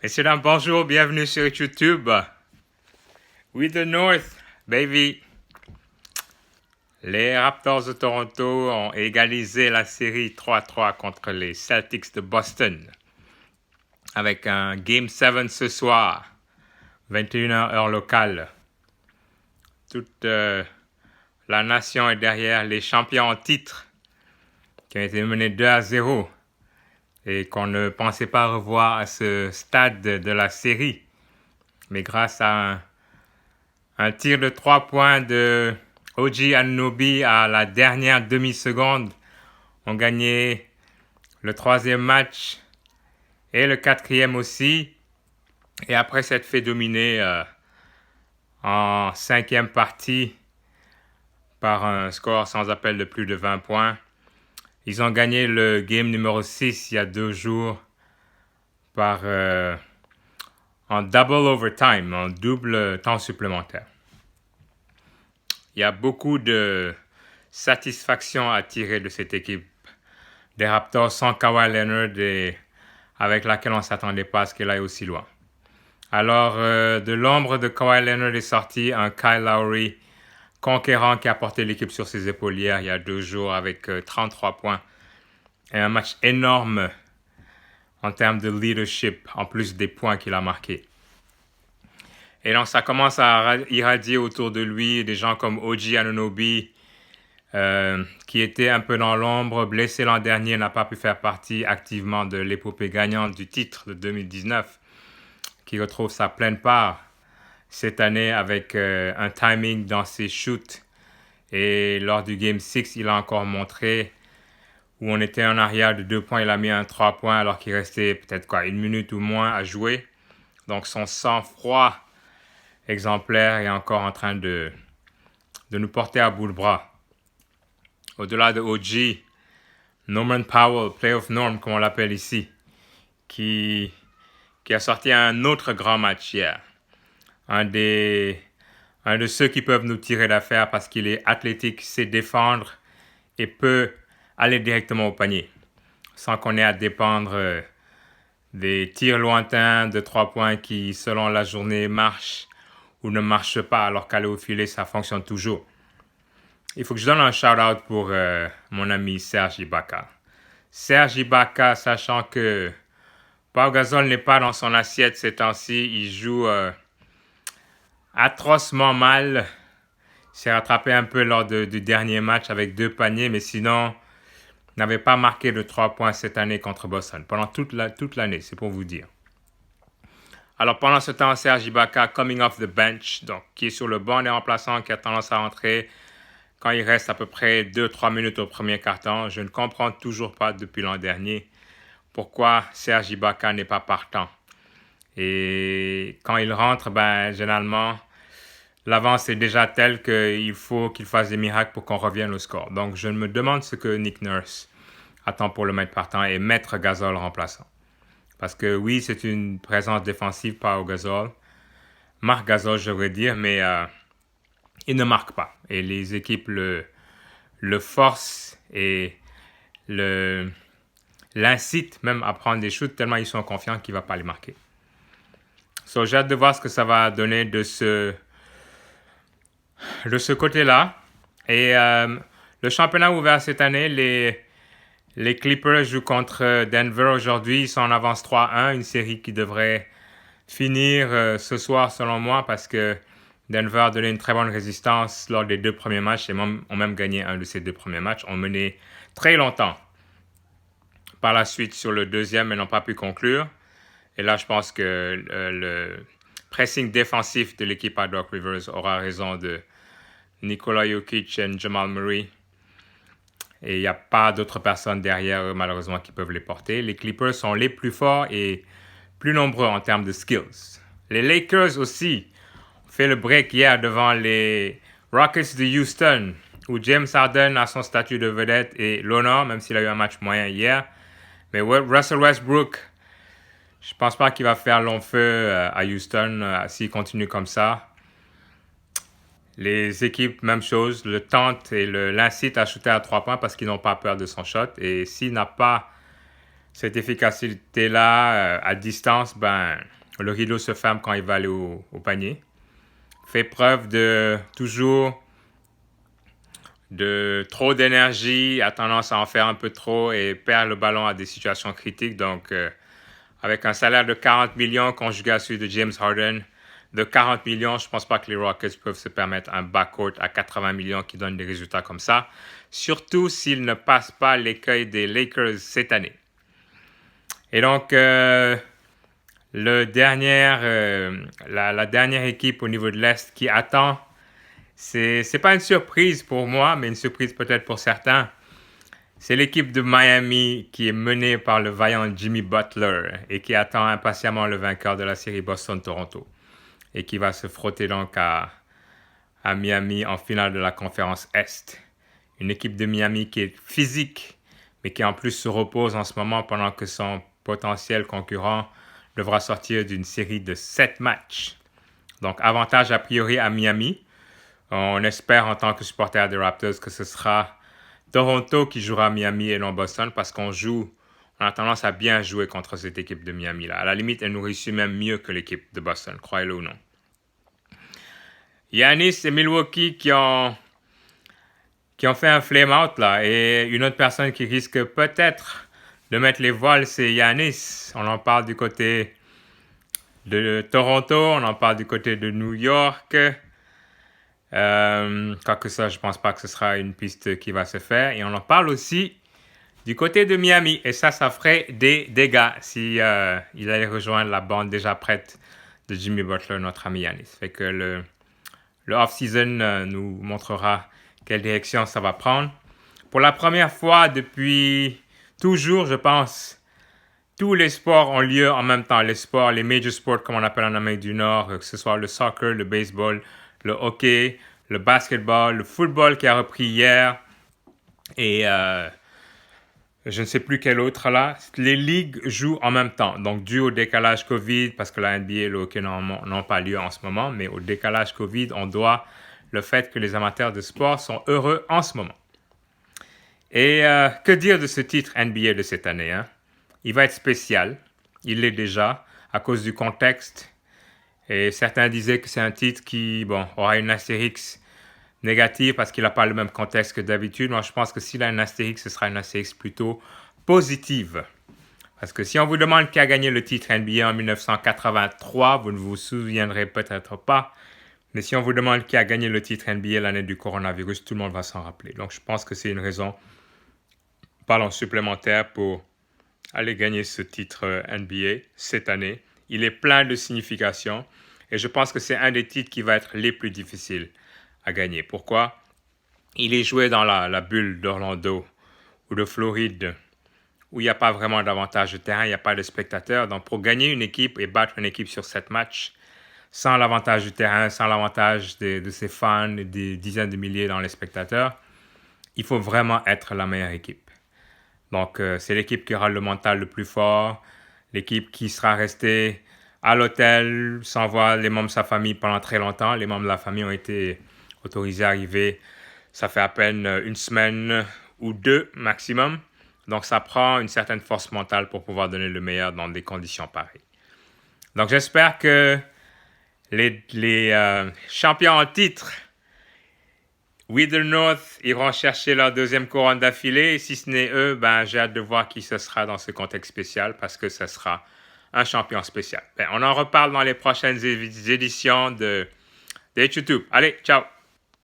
Messieurs, dames, bonjour, bienvenue sur YouTube. We the North, baby. Les Raptors de Toronto ont égalisé la série 3-3 contre les Celtics de Boston. Avec un Game 7 ce soir, 21h heure locale. Toute la nation est derrière les champions en titre, qui ont été menés 2-0 et qu'on ne pensait pas revoir à ce stade de la série. Mais grâce à un tir de 3 points de OG Anunoby à la dernière demi-seconde, ont gagné le troisième match et le quatrième aussi. Et après s'être fait dominer en cinquième partie par un score sans appel de plus de 20 points, ils ont gagné le game numéro 6 il y a 2 jours en double overtime, en double temps supplémentaire. Il y a beaucoup de satisfaction à tirer de cette équipe des Raptors sans Kawhi Leonard et avec laquelle on ne s'attendait pas à ce qu'elle aille aussi loin. Alors, de l'ombre de Kawhi Leonard est sorti un Kyle Lowry conquérant qui a porté l'équipe sur ses épaules hier, il y a 2 jours, avec 33 points. Et un match énorme en termes de leadership, en plus des points qu'il a marqués. Et donc, ça commence à irradier autour de lui des gens comme OG Anunoby, qui était un peu dans l'ombre, blessé l'an dernier, n'a pas pu faire partie activement de l'épopée gagnante du titre de 2019, qui retrouve sa pleine part cette année avec un timing dans ses shoots. Et lors du Game 6, il a encore montré où on était en arrière de 2 points, il a mis un 3 points alors qu'il restait peut-être une minute ou moins à jouer. Donc son sang-froid exemplaire est encore en train de nous porter à bout de bras. Au-delà de OG, Norman Powell, Playoff Norm comme on l'appelle ici, qui a sorti un autre grand match hier. Un de ceux qui peuvent nous tirer d'affaire parce qu'il est athlétique, sait défendre et peut aller directement au panier sans qu'on ait à dépendre des tirs lointains de 3 points qui, selon la journée, marchent ou ne marchent pas, alors qu'aller au filet, ça fonctionne toujours. Il faut que je donne un shout-out pour mon ami Serge Ibaka. Serge Ibaka, sachant que Pau Gasol n'est pas dans son assiette ces temps-ci, il joue atrocement mal. Il s'est rattrapé un peu lors du dernier match avec 2 paniers, mais sinon, n'avait pas marqué de 3 points cette année contre Boston. Pendant toute l'année, c'est pour vous dire. Alors pendant ce temps, Serge Ibaka, coming off the bench, donc qui est sur le banc des remplaçants, qui a tendance à rentrer quand il reste à peu près 2-3 minutes au premier quart-temps. Je ne comprends toujours pas depuis l'an dernier pourquoi Serge Ibaka n'est pas partant. Et quand il rentre, généralement, l'avance est déjà telle qu'il faut qu'il fasse des miracles pour qu'on revienne au score. Donc je me demande ce que Nick Nurse attend pour le mettre partant et mettre Gasol remplaçant. Parce que oui, c'est une présence défensive par Gasol. Marc Gasol, je devrais dire, mais il ne marque pas. Et les équipes le forcent et l'incitent même à prendre des shoots tellement ils sont confiants qu'il ne va pas les marquer. So, j'ai hâte de voir ce que ça va donner de ce côté-là. Et le championnat ouvert cette année, les Clippers jouent contre Denver aujourd'hui. Ils sont en avance 3-1, une série qui devrait finir ce soir selon moi parce que Denver a donné une très bonne résistance lors des 2 premiers matchs et ont même gagné un de ces 2 premiers matchs. Ont mené très longtemps par la suite sur le deuxième mais n'ont pas pu conclure. Et là, je pense que le pressing défensif de l'équipe à Doc Rivers aura raison de Nikola Jokic et Jamal Murray. Et il n'y a pas d'autres personnes derrière eux, malheureusement, qui peuvent les porter. Les Clippers sont les plus forts et plus nombreux en termes de skills. Les Lakers aussi ont fait le break hier devant les Rockets de Houston, où James Harden a son statut de vedette et l'honneur, même s'il a eu un match moyen hier. Mais Russell Westbrook, je ne pense pas qu'il va faire long feu à Houston s'il continue comme ça. Les équipes, même chose, le tentent et l'incitent à shooter à 3 points parce qu'ils n'ont pas peur de son shot. Et s'il n'a pas cette efficacité-là, à distance, ben, le rideau se ferme quand il va aller au panier. Fait preuve de toujours de trop d'énergie, a tendance à en faire un peu trop et perd le ballon à des situations critiques. Donc, avec un salaire de 40 millions conjugué à celui de James Harden, de 40 millions, je ne pense pas que les Rockets peuvent se permettre un backcourt à 80 millions qui donne des résultats comme ça, surtout s'ils ne passent pas l'écueil des Lakers cette année. Et donc, la dernière équipe au niveau de l'Est qui attend, c'est pas une surprise pour moi, mais une surprise peut-être pour certains. C'est l'équipe de Miami qui est menée par le vaillant Jimmy Butler et qui attend impatiemment le vainqueur de la série Boston-Toronto et qui va se frotter donc à Miami en finale de la conférence Est. Une équipe de Miami qui est physique, mais qui en plus se repose en ce moment pendant que son potentiel concurrent devra sortir d'une série de 7 matchs. Donc avantage a priori à Miami. On espère en tant que supporter des Raptors que ce sera Toronto qui jouera à Miami et non Boston parce on a tendance à bien jouer contre cette équipe de Miami là. À la limite, elle nous réussit même mieux que l'équipe de Boston, croyez-le ou non. Giannis et Milwaukee qui ont fait un flame out là, et une autre personne qui risque peut-être de mettre les voiles, c'est Giannis. On en parle du côté de Toronto, on en parle du côté de New York. Quoique ça, je pense pas que ce sera une piste qui va se faire. Et on en parle aussi du côté de Miami. Et ça ferait des dégâts si il allait rejoindre la bande déjà prête de Jimmy Butler, notre ami Giannis. Fait que le off-season nous montrera quelle direction ça va prendre. Pour la première fois depuis toujours, je pense, tous les sports ont lieu en même temps. Les major sports comme on appelle en Amérique du Nord, que ce soit le soccer, le baseball, le hockey, le basketball, le football qui a repris hier et je ne sais plus quel autre là. Les ligues jouent en même temps. Donc, dû au décalage COVID, parce que la NBA et le hockey n'ont pas lieu en ce moment, mais au décalage COVID, on doit le fait que les amateurs de sport sont heureux en ce moment. Et que dire de ce titre NBA de cette année, hein? Il va être spécial. Il l'est déjà à cause du contexte. Et certains disaient que c'est un titre qui aura une astérix négative parce qu'il n'a pas le même contexte que d'habitude. Moi, je pense que s'il a une astérix, ce sera une astérix plutôt positive. Parce que si on vous demande qui a gagné le titre NBA en 1983, vous ne vous souviendrez peut-être pas. Mais si on vous demande qui a gagné le titre NBA l'année du coronavirus, tout le monde va s'en rappeler. Donc, je pense que c'est une raison, supplémentaire pour aller gagner ce titre NBA cette année. Il est plein de significations et je pense que c'est un des titres qui va être les plus difficiles à gagner. Pourquoi? Il est joué dans la bulle d'Orlando ou de Floride où il n'y a pas vraiment d'avantage de terrain, il n'y a pas de spectateurs. Donc pour gagner une équipe et battre une équipe sur 7 matchs, sans l'avantage du terrain, sans l'avantage de ses fans, des dizaines de milliers dans les spectateurs, il faut vraiment être la meilleure équipe. Donc, c'est l'équipe qui aura le mental le plus fort, l'équipe qui sera restée à l'hôtel sans voir les membres de sa famille pendant très longtemps. Les membres de la famille ont été autorisés à arriver, ça fait à peine une semaine ou 2 maximum. Donc, ça prend une certaine force mentale pour pouvoir donner le meilleur dans des conditions pareilles. Donc, j'espère que les champions en titre, We the North, iront chercher leur deuxième couronne d'affilée. Et si ce n'est eux, j'ai hâte de voir qui ce sera dans ce contexte spécial parce que ce sera un champion spécial. On en reparle dans les prochaines éditions de YouTube. Allez, ciao!